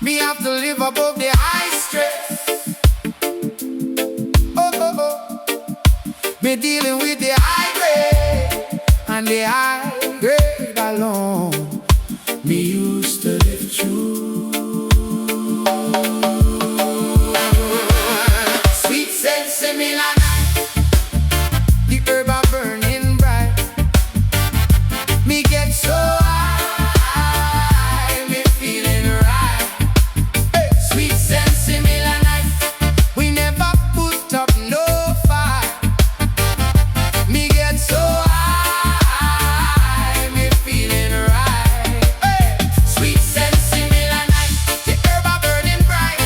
Me have to live above the high stress. Oh, oh, oh. Me dealing with the high grade, and the high grade alone. Me used to live through. Sweet Sensimilla night, the herb are burning bright. Me get so high, me feeling right. Hey. Sweet Sensimilla night, we never put up no fight. Me get so high, me feeling right. Hey. Sweet Sensimilla night, the herb are burning bright.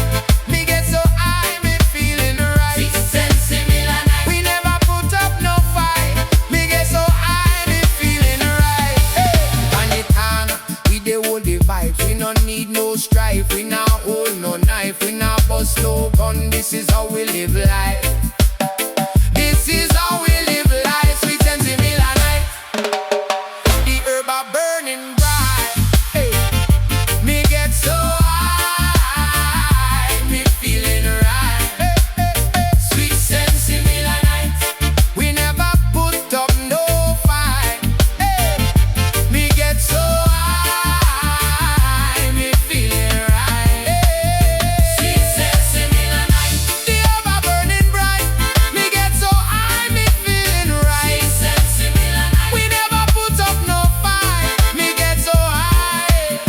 Me get so high, me feeling right. Sweet Sensimilla night, we never put up no fight. Me get so high, me feeling right. Hey. On the town, we dey hold the vibes. We no need no strife. We not hold no knife. We not bust no gun. This is how we live life. This is how we live life. Sweet Sensimilla night, the herb are burning bright. Hey. Me get so high, me feeling right. Hey, hey, hey. Sweet Sensimilla night, we never put up no fight. Hey. Me get so high, me feeling right. Hey. Sweet Sensimilla night, the herb are burning bright. Me get so high, me feeling right. Sweet Sensimilla night, we never put up no fight. Me get so high,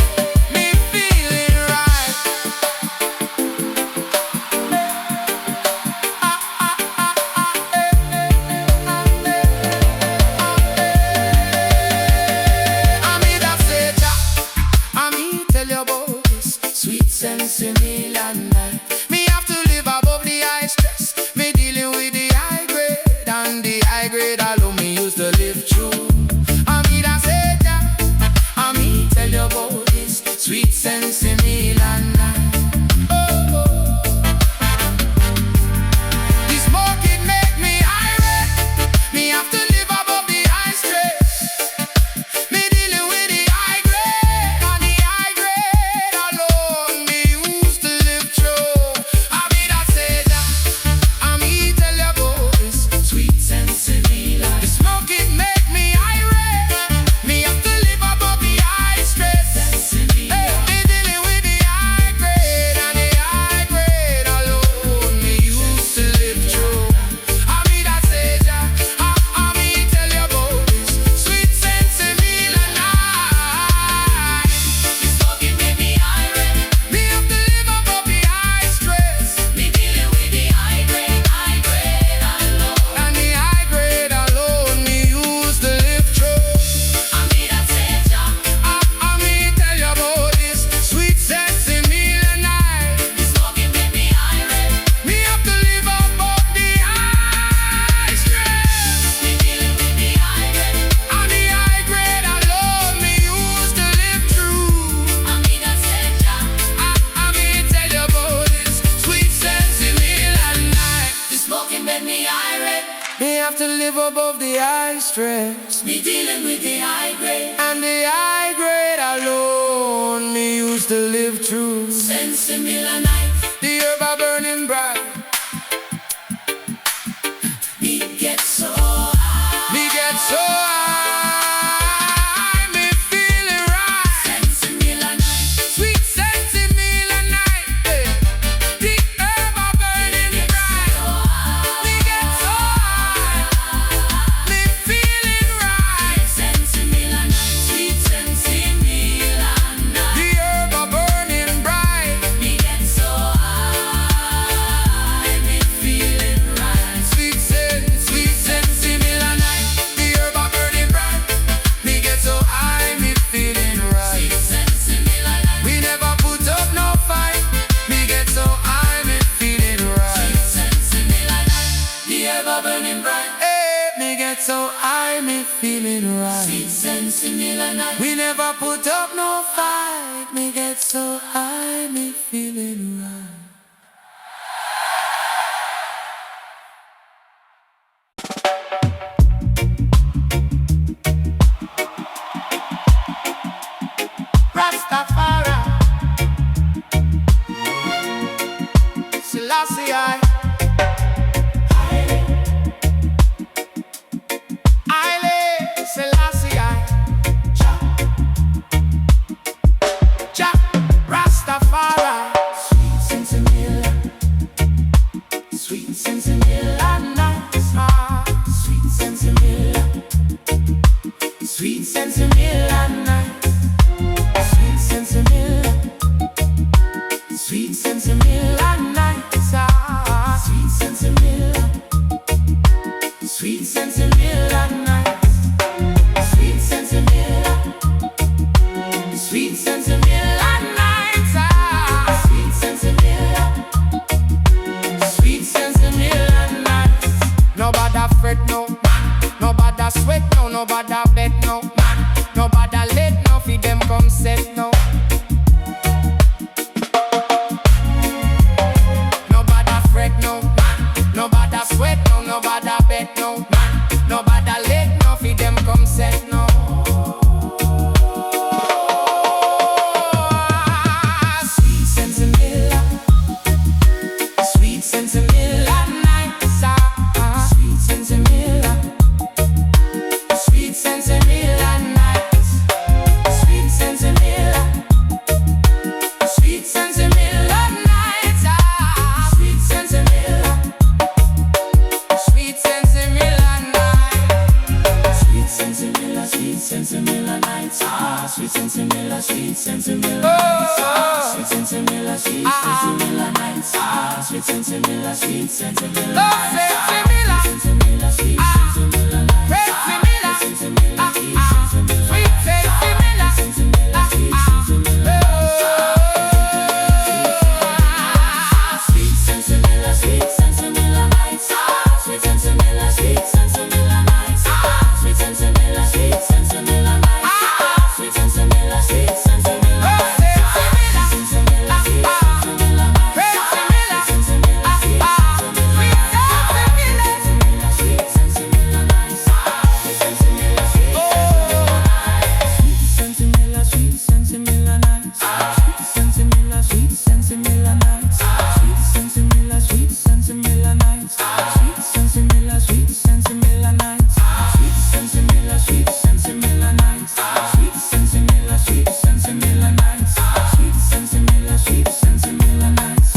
me feeling right. Me that say Jah, me tell you about this sweet Sensimilla night. Me have to live above the high stress. Me dealing with the high grade, and the high grade alone me used to live through. Me that say Jah, me tell you about this sweet Sensimilla night. Oh, oh. This smoke it make me irate. Me have to live above the high stress. Me dealing with the high grade, and the high grade alone me used to live through. Me that say Jah, me tell you about this sweet Sensimilla. The smoke it make me irate. Me have to live above the high stress. Hey, me dealing with the high grade, and the high grade alone me used to live through. Me that say Jah, me tell you about this sweet Sensimilla night. The smoke it make me irate. Me have to live above the high stress. Me dealing with the high grade alone. And the high grade alone me used to live through. Me that say Jah, me tell you about this sweet Sensimilla night. The smoke it make me irate. Me have to live above the high stress. Me dealing with the high grade, and the high grade alone me used to live through. Me that say Jah, me tell you about this sweet Sensimilla night. The smoke it make me irate. Me have to live above the high stress. Me dealing with the high grade, and the high grade alone me used to live through. Sensimilla night, the herb are burning bright. Me get so high, me get so high, me feeling right. Sensimilla night, sweet Sensimilla night. Hey. The herb are burning bright. Me get so high, me feeling right. Sensimilla night, sweet Sensimilla night. The herb are burning bright. Me get so high, me feeling right. Sweet Sensimilla night. The herb are burning bright. Me get so high, me feeling right. Sweet Sensimilla night, we never put up no fight. Me get so high, me feeling right. Sweet Sensimilla night, the herb are burning bright. Hey, me get so high, me feeling right. Sweet Sensimilla night, we never put up no fight. Me get so high, me feeling right. Rastafari, Sensimilla, sweet Sensimilla nights. Sweet Sensimilla, sweet Sensimilla nights. Sensimilla, Sensimilla, sweet Sensimilla nights. Sensimilla, Sensimilla, sweet Sensimilla, Sensimilla, sweet Sensimilla nights. Sweet Sensimilla, sweet Sensimilla nights. Sweet Sensimilla, sweet Sensimilla nights. Sweet Sensimilla, sweet Sensimilla nights. Sweet Sensimilla, sweet Sensimilla nights.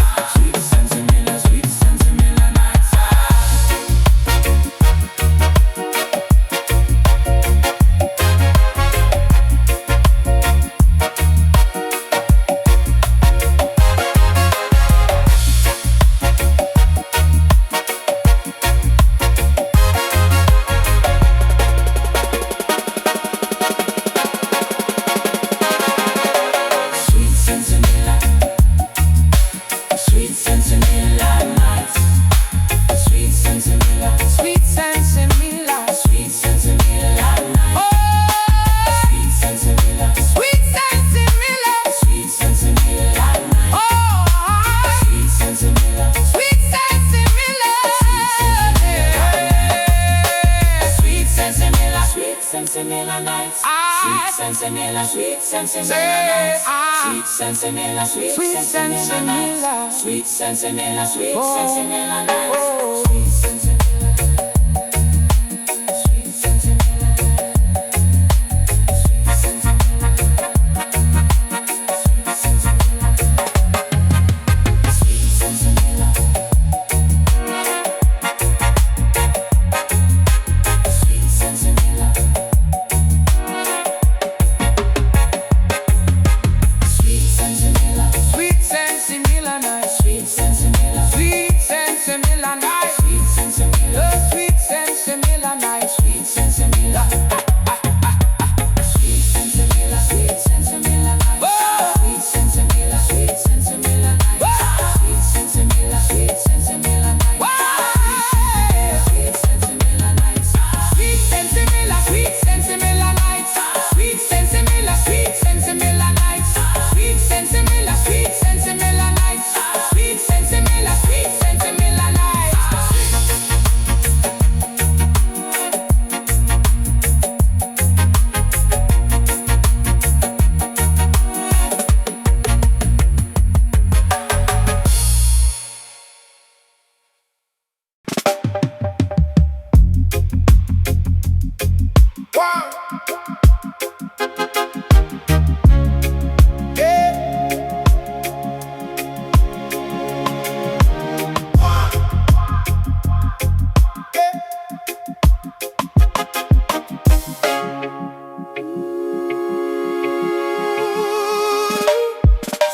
Sensimilla nights. Sweet Sensimilla, sweet Sensimilla nights. Sweet Sensimilla, sweet Sensimilla nights. Sweet Sensimilla, sweet Sensimilla nights. Sweet Sensimilla.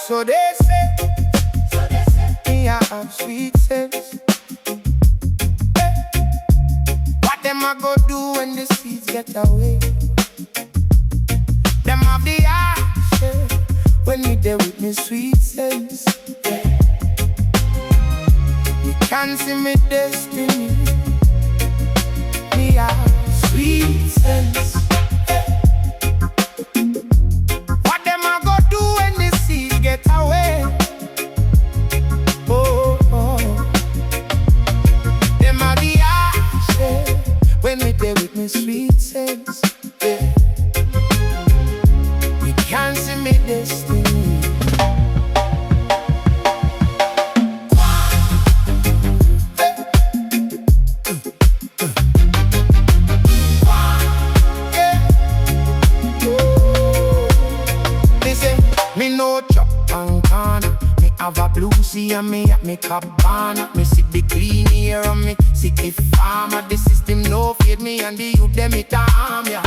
So they say, me I have sweet sense. What them I go do when the seeds get away? Them have the action when you there with me sweet sense. You can't see me destiny. Me have sweet sense. What them I go do when the seeds get away? Oh, oh. Them are the action when me there with me sweet sense. Yeah. You can't see me destiny. Me no chop and corner. Me have a blue sea and me at me cabana. Me see the clean air and me see the farmer. The system no feed me and the youth them it harm ya.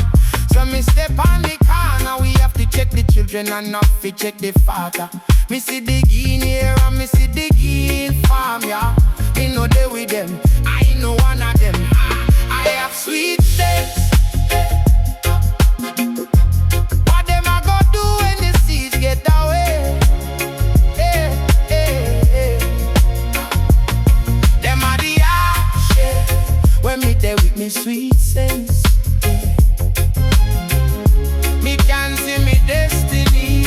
So me step on the corner. We have to check the children and not fi check the father. Me see the gene here and me see the gene farm, yeah. Me know they with them, I know one of them. I have sweet sense. What them a go do when the seeds get away? Them are the ashes when me there with me sweet sense. Me can see me destiny.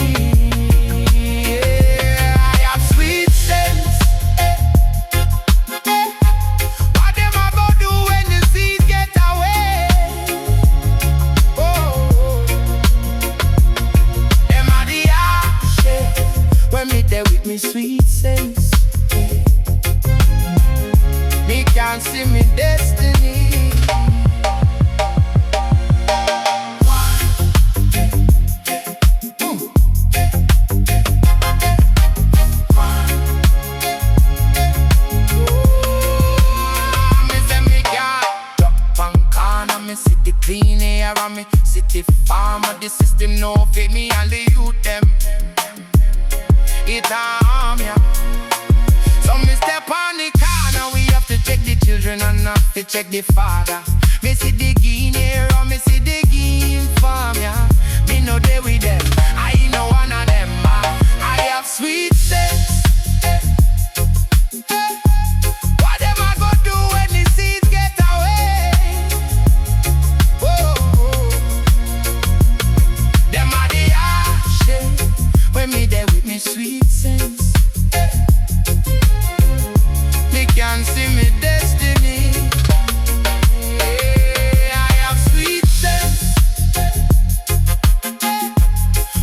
I have sweet sense. What them a go do when the seeds get away? Oh, them are the ashes when me there with me sweet sense. Me can see me destiny. Clean air around me, city farmer, the system no fit me and the youth them. It harm ya. So me step on the corner, we have to check the children and not to check the father. Me see the green air around me, see the green farm ya. Me know they with them, I know one of them. I have sweet sense. What them I go do when the seeds get away? When me there with me sweet sense, me can see me destiny. I have sweet sense.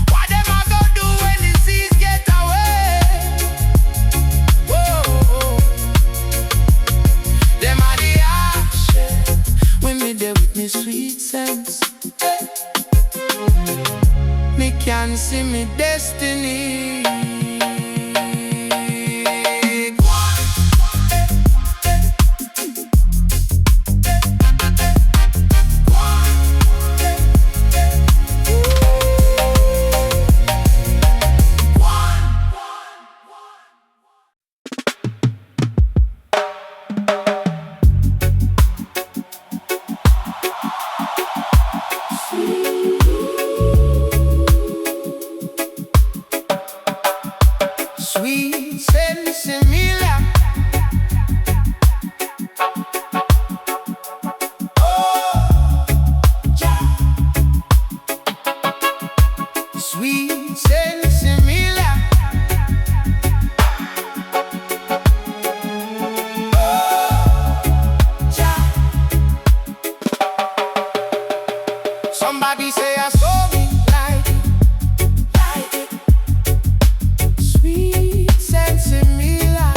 What them I go do when the seeds get away? Whoa, them are the ashes when me there with me sweet sense. Me can see me destiny. Sweet Sensimilla. Oh, yeah. Sweet Sensimilla. Oh, yeah. Somebody say I saw me like it. Sweet Sensimilla.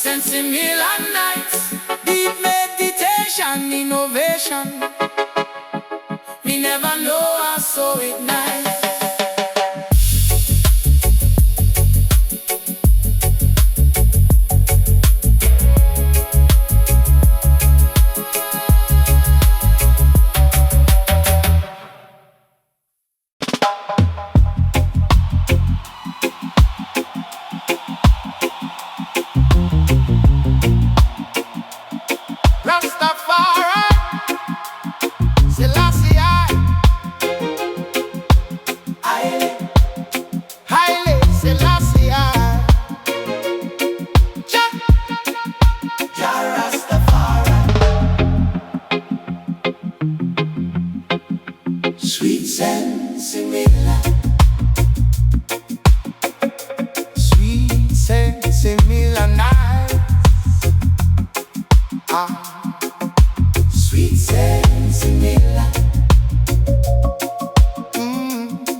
Sensimilla nights, deep meditation, innovation. Me never know I so ignite. Rastafari, Selassie, Haile Selassie, Jah Rastafari. Sweet Sensimilla, sweet Sensimilla nights. Sweet Sensimilla,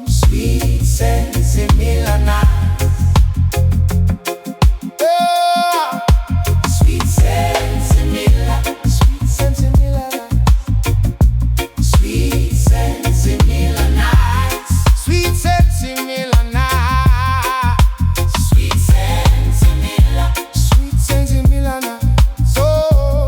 sweet Sensimilla nights. Oh, sweet Sensimilla, sweet Sensimilla nights. Sweet Sensimilla nights. Sweet Sensimilla nights. Sweet Sensimilla, sweet Sensimilla nights. Oh,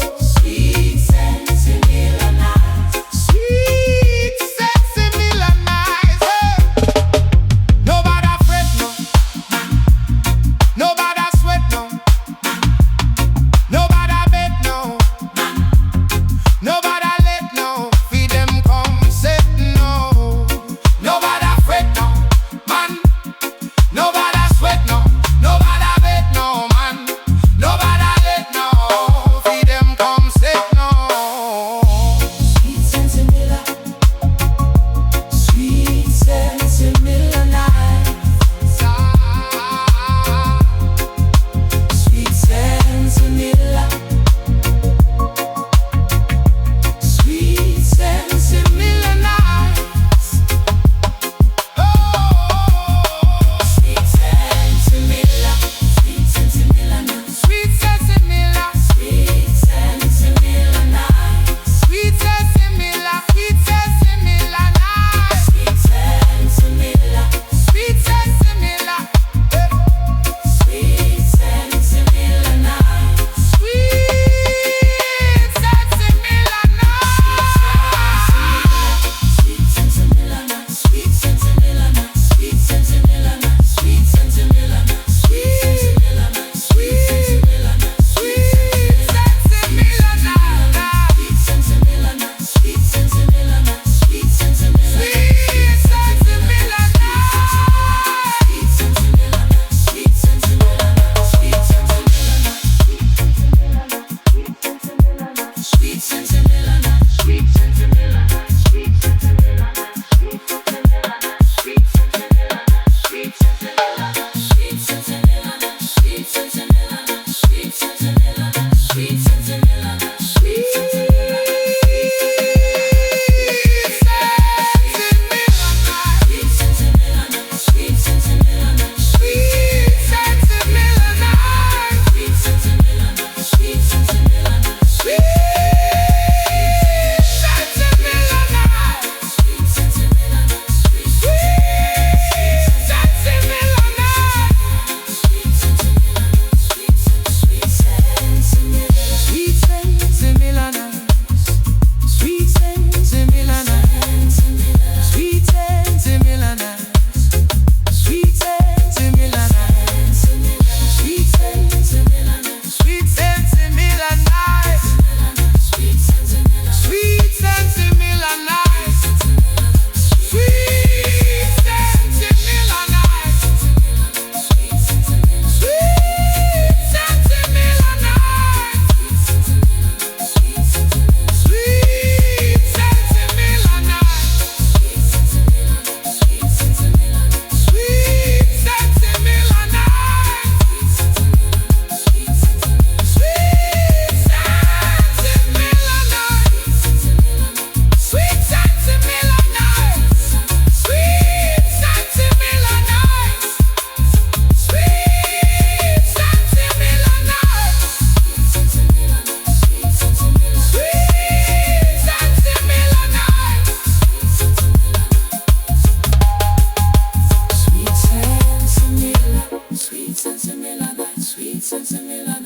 Sweet Sensimilla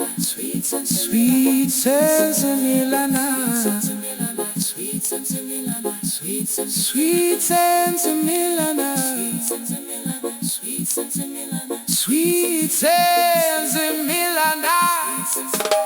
night. Sweet Sensimilla night. Sweet Sensimilla night. Sweet Sensimilla night. Sweet Sensimilla night. Sweet Sensimilla. Sweet Sensimilla night. Sweet Sensimilla.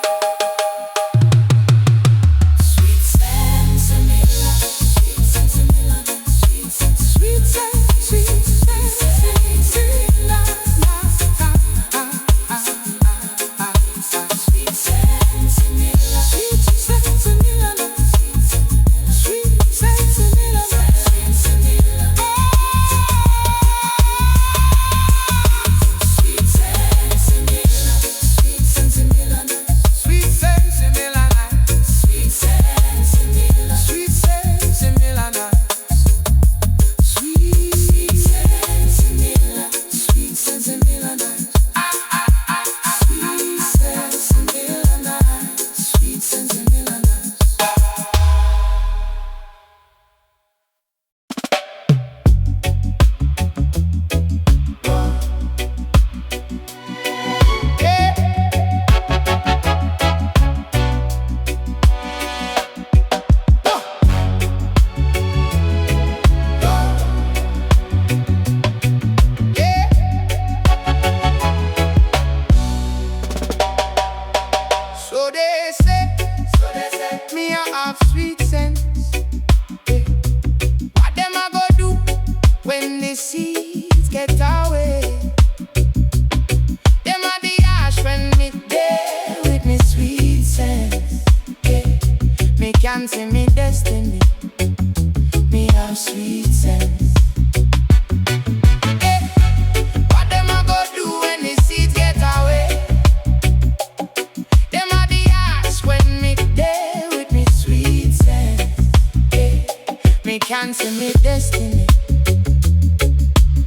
Cancel me destiny.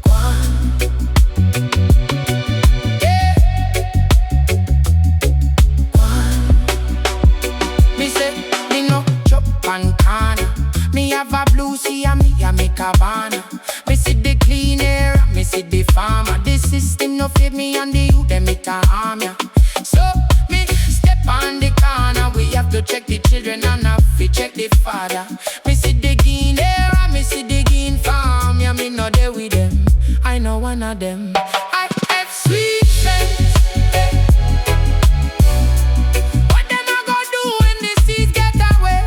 Go on. Yeah. Go on. Me say, me no chop and corner. Me have a blue sea and me a make a banner. Me see the clean air, me see the farmer. The system no feed me and the youth them it a harm ya. So me step on the corner. We have to check the children and have to check the father. Me see the green air and me see the green farm. Yeah, me no there with them. I know one of them. I have sweet sense. What them a go do when the seeds get away?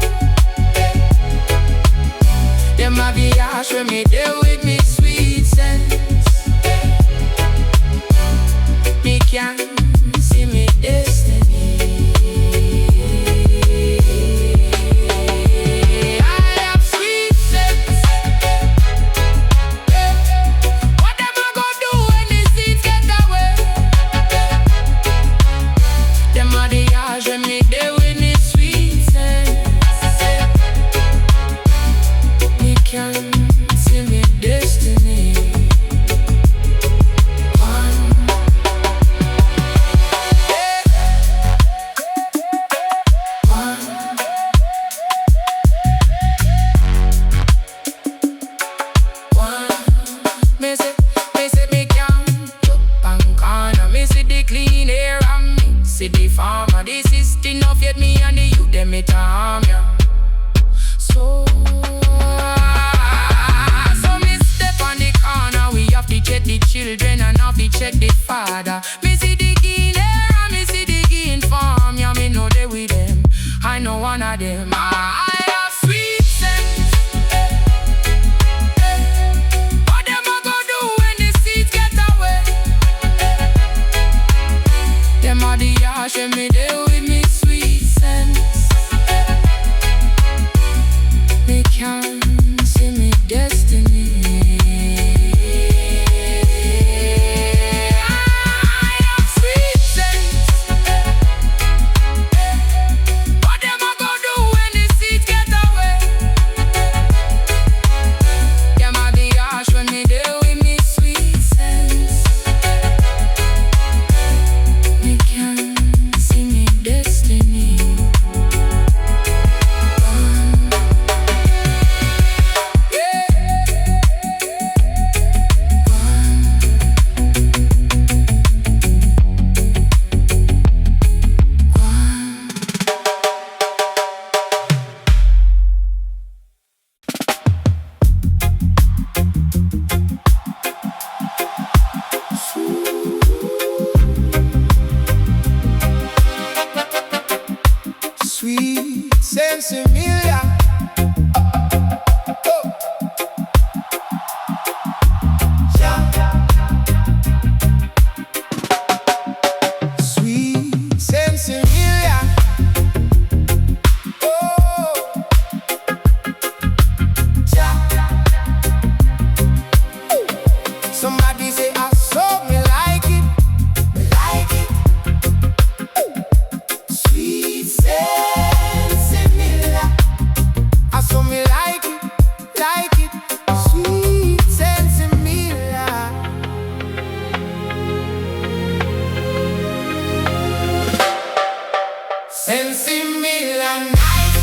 Them a be harsh when me there with me sweet sense. Me can see me destiny. Sensimilla. Sweet Sensimilla. Somebody say I saw me like it, me like it. Sweet Sensimilla. I saw me like it, like it. Sweet Sensimilla. Sensimilla night.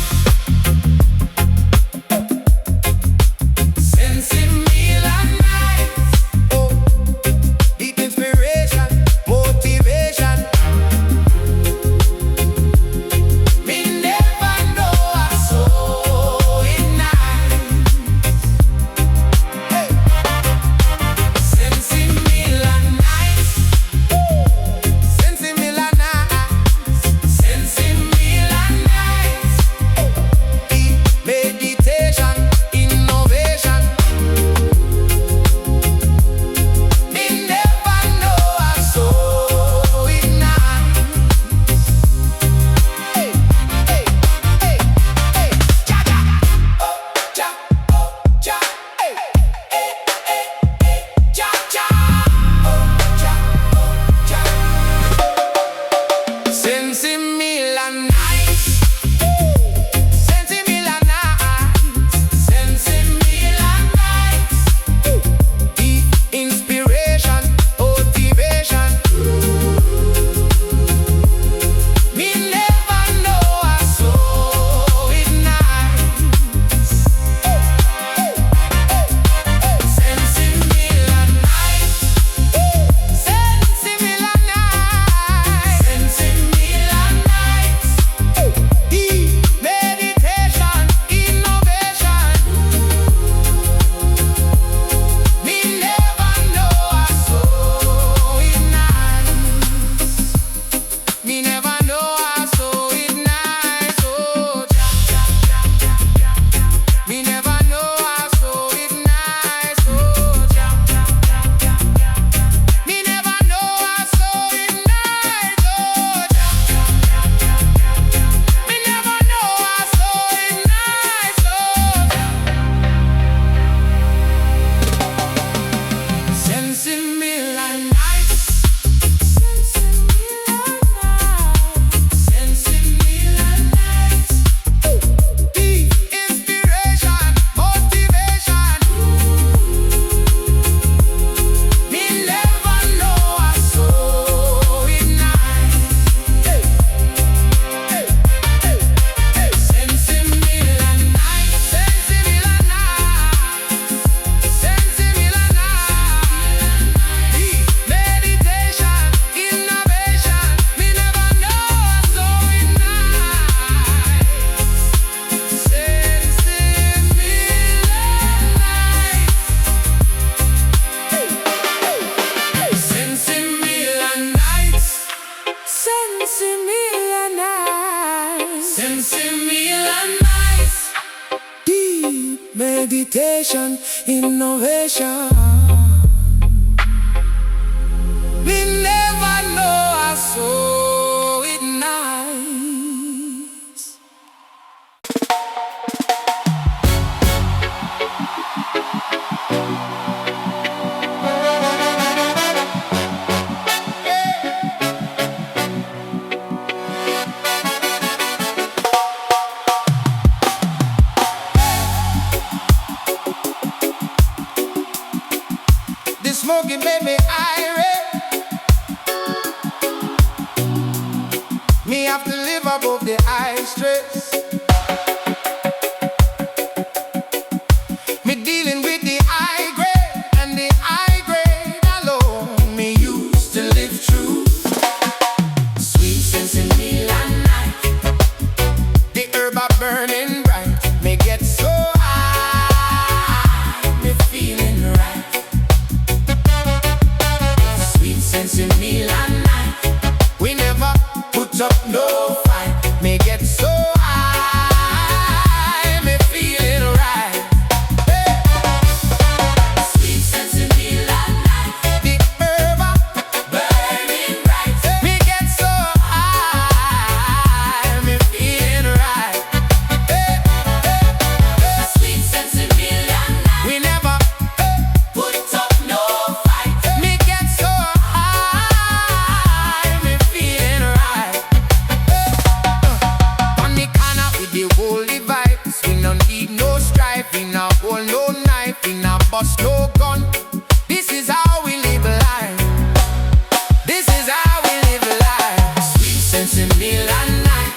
Sensimilla night. Oh, deep inspiration, motivation. Me never know I saw it nice. Hey. Sensimilla night. Sensimilla night. Sensimilla night. Deep meditation, innovation. Me never know I saw it nice. Hey, hey, hey, hey, cha cha, oh cha, hey, hey, hey, hey, cha cha, oh cha, Sensimilla nice, Sensimilla nice, Sensimilla nice. Deep inspiration, motivation. Me never know I saw it nice. Sensimilla nice, Sensimilla nice, Sensimilla nice. Deep meditation, innovation. Me never know I saw it nice. Me never know I saw it nice. Oh, me never know I saw it nice. Oh, me never know I saw it nice. Oh, me never know I saw it nice. Oh, Sensimilla nice. Sensimilla nice. Deep inspiration, motivation. Me never know I saw it nice. Hey, hey, hey, hey. Sensimilla nice. Sensimilla nice. Sensimilla nice. Deep meditation, innovation. Me never know I saw it nice. Sensimilla nice. Sensimilla nice. Sensimilla nice. Deep meditation, innovation. We never know I saw it nice. This smoking made me irate. Me have to live above the high stress. Me dealing with the high grade, and the high grade alone. Me used to live through. Sweet Sensimilla night. The herb are burning bright. Me get so high, me feeling right. Sweet Sensimilla night. We never put up no fight. Me get so high. Sensimilla night.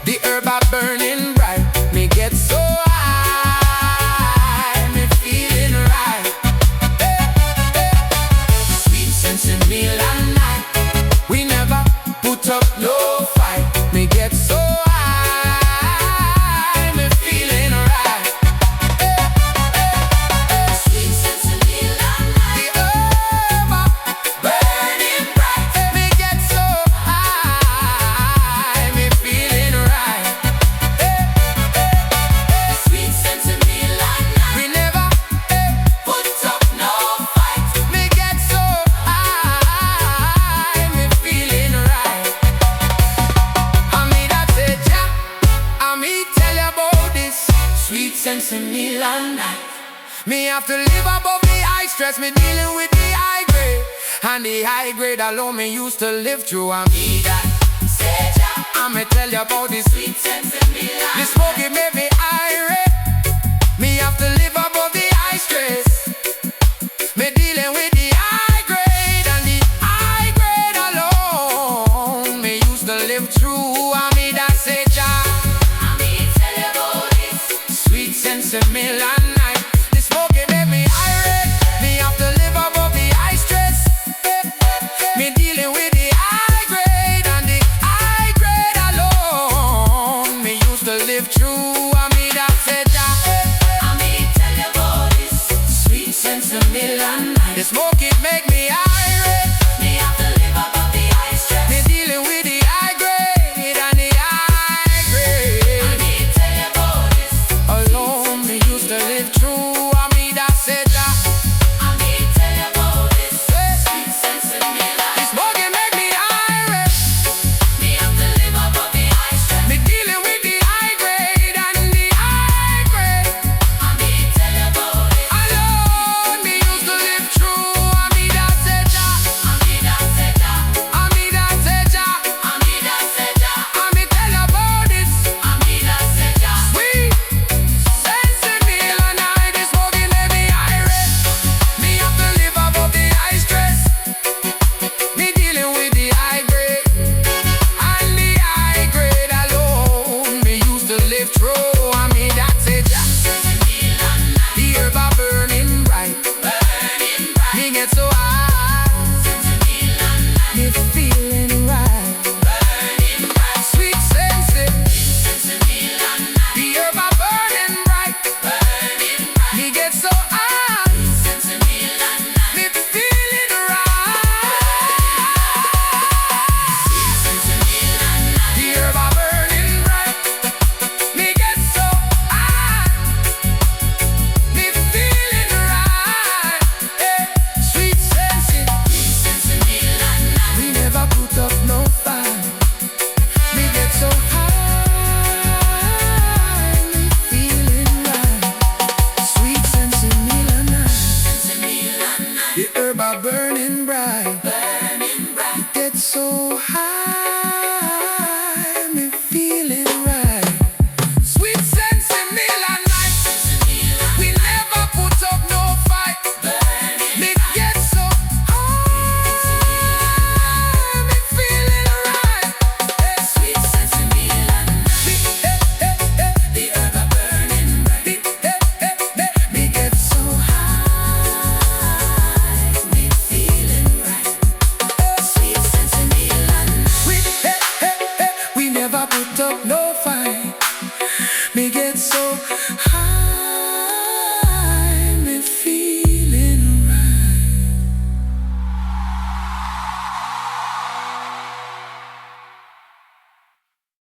The herb are burning bright. Me get so high, me feeling right. Sweet Sensimilla night. We never put up no fight. Me get so high, me feeling right. Sweet Sensimilla night. The herb are burning bright. Me get so high, me feeling right. Sweet Sensimilla night. We never put up no fight. Me get so high, me feeling right. I mean that say ja, I me tell you about this sweet Sensimilla night. Me have to live above the high stress. Me dealing with the high grade, and the high grade alone me used to live through. I me that say ja, I me tell you about this sweet Sensimilla. The smoke it made me irate. Me have to live above the high stress. Me dealing with the high grade, and the high grade alone me used to live through. I me that say ja, I me tell you about this sweet Sensimilla.